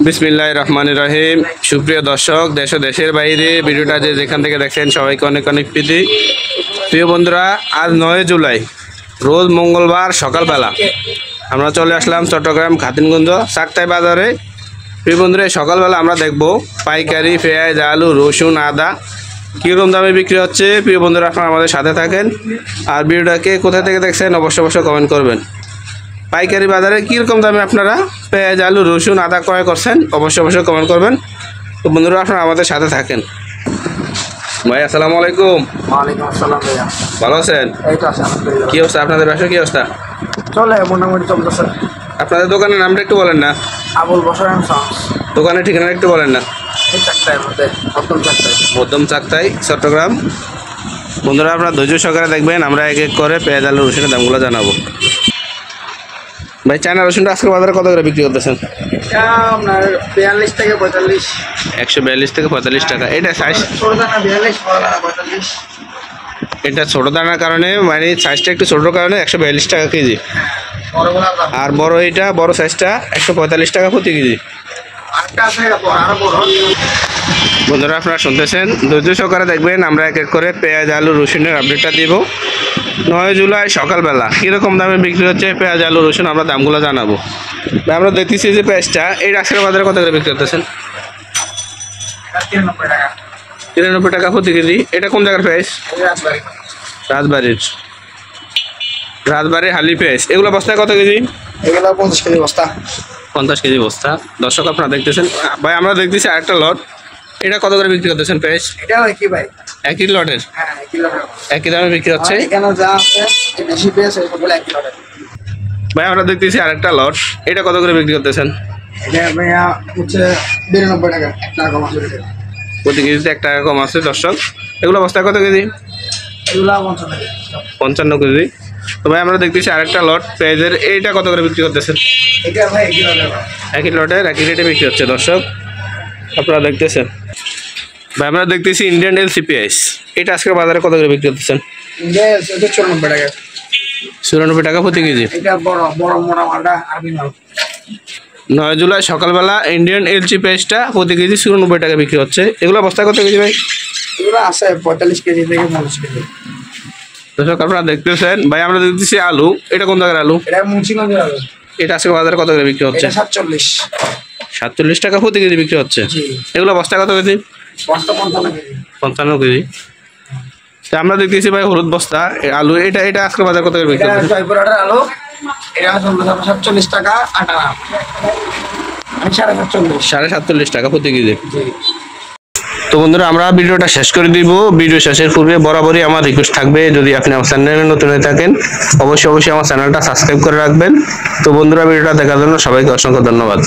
বিসমিল্লাহির রহমানির রহিম। সুপ্রিয় দর্শক, দেশ ও দেশের বাইরে ভিডিওটা যেখান থেকে দেখেন সবাইকে অনেক অনেক প্রীতি। প্রিয় বন্ধুরা, আজ 9 জুলাই রোজ মঙ্গলবার সকালবেলা আমরা চলে আসলাম চট্টগ্রাম খাতিনগঞ্জ চাকতাই বাজারে। প্রিয় বন্ধুরা, সকালবেলা আমরা দেখব পাইকারি পেঁয়াজ, আলু, রসুন, আদা কীরকম দামে বিক্রি হচ্ছে। প্রিয় বন্ধুরা, আপনারা আমাদের সাথে থাকেন আর ভিডিওটাকে কোথা থেকে দেখছেন অবশ্যই কমেন্ট করবেন। পাইকারি বাজারে কীরকম দামে আপনারা পেঁয়াজ, আলু, রসুন, আদা ক্রয় করছেন অবশ্যই কমেন্ট করবেন। তো বন্ধুরা, আপনারা আমাদের সাথে থাকেন। ভাই আসসালামু আলাইকুম। ওয়ালাইকুম আসসালাম ভাইয়া। ভালো আছেন? এই তো আছে আলহামদুলিল্লাহ। কী অবস্থা আপনাদের ব্যবসা, কী অবস্থা? চলে মোটামুটি চলতেছে। আপনাদের দোকানের নামটা একটু বলেন না। আবুল বসর এন্ড সন্স। দোকানের ঠিকানা একটু বলেন না। এই চারটার মধ্যে মধ্যম চারটায়। মধ্যম চাকতাই, চট্টগ্রাম। বন্ধুরা, আপনারা ধৈর্য সহকারে দেখবেন, আমরা এক এক করে পেঁয়াজ, আলু, রসুনের দামগুলো জানাবো। ভাই, চায়না রসুনটা আজকের বাজারে কত করে বিক্রি করতেছেন? এটা আপনার 42 থেকে 45। 142 থেকে 45 টাকা। এটা সাইজ ছোট দানা 42, বড় দানা 45। এটা ছোটো দানার কারণে, মানে সাইজটা একটু ছোটোর কারণে 142 টাকা কেজি। বড়গুলো দাম। আর বড় এইটা, বড় সাইজটা 145 টাকা প্রতি কেজি। আরেকটা আছে আরো বড়। বন্ধুরা, আপনারা শুনতেছেন, ধৈর্য সহকারে দেখবেন, আমরা এক এক করে পেঁয়াজ, আলু, রসুনের আপডেটটা দিব। 9 জুলাই সকালবেলা কীরকম দামে বিক্রি হচ্ছে পেঁয়াজ, আলু, রসুন আমরা দামগুলো জানাবো। আমরা দেখতেছি যে পেঁয়াজটা এই আজকের বাজারে কত করে বিক্রি করতেছেন? 93 টাকা। 93 টাকা প্রতি কেজি। এটা কোন জায়গার পেঁয়াজ? রাজবাড়ির হালি পেঁয়াজ। এগুলো বস্তায় কত কেজি? এগুলো 50 কেজি বস্তা। 50 কেজি বস্তা। দর্শক, আপনারা দেখতেছেন। ভাই, আমরা দেখতেছি আরেকটা লট। এটা কত করে বিক্রি করতেছেন পেঁয়াজ? এটা কি ভাই? একই লটের হ্যাঁ, 1 কিলো। একই দামে বিক্রি হচ্ছে। এখানে যা আছে বেশি পেয়েছে সবগুলো 1 কিলো। ভাই, আমরা দেখতেছি আরেকটা লট। এটা কত করে বিক্রি করতেছেন? এটা ভাইয়া হচ্ছে 92 টাকা। 1 টাকা কম আছে। প্রতি কেজিতে 1 টাকা কম আছে। দর্শক, এগুলো বস্তায় কত কেজি? এগুলো 55 টাকা। 55 কেজি। তো ভাই, আমরা দেখতেছি আরেকটা লট পেঁয়াজের। এইটা কত করে বিক্রি করতেছেন? এটা ভাই 1 কিলো টাকা। একই লটের একই রেটে বিক্রি হচ্ছে। দর্শক, আপনারা দেখতেছেন। ভাই, আমরা দেখতেছি ইন্ডিয়ান এলসি পেঁয়াজ। এটা আজকের বাজারে কত করে বিক্রি করতেছেন? এটা 94 টাকা। 94 টাকা প্রতি কেজি। এটা বড় বড় মোটা মালটা আরবি মাল। 9 জুলাই সকালবেলা ইন্ডিয়ান এলসি পেঁয়াজটা প্রতি কেজি 94 টাকা বিক্রি হচ্ছে। এগুলো বস্তায় কত কেজি ভাই? এগুলো আছে 45 কেজি থেকে 50 কেজি। দর্শক, আপনারা দেখতেছেন। ভাই, আমরা দেখতেছি আলু। এটা কোন জায়গার আলু? এটা মুন্সিগঞ্জের আলু। এটা আজকের বাজারে কত করে বিক্রি হচ্ছে? এটা 47। 47 টাকা প্রতি কেজি বিক্রি হচ্ছে। জি। এগুলো বস্তায় কত কেজি? বস্তা 55 কেজি। 55 কেজি। তা আমরা দেখতেছি ভাই হলুদ বস্তা আলু। এটা আজকের বাজার কত করে বিক্রি এটা হচ্ছে? জয়পুরহাটের আলু। এটা 47 টাকা 8 আনা। আমি 47.5। 47.5 টাকা প্রতি কেজি। জি। তো বন্ধুরা, আমরা ভিডিওটা শেষ করে দিব। ভিডিও শেষের পূর্বে বরাবরই আমার রিকোয়েস্ট থাকবে, যদি আপনি আমার চ্যানেলে নতুন হয়ে থাকেন অবশ্যই আমার চ্যানেলটা সাবস্ক্রাইব করে রাখবেন। তো বন্ধুরা, ভিডিওটা দেখার জন্য সবাইকে অসংখ্য ধন্যবাদ।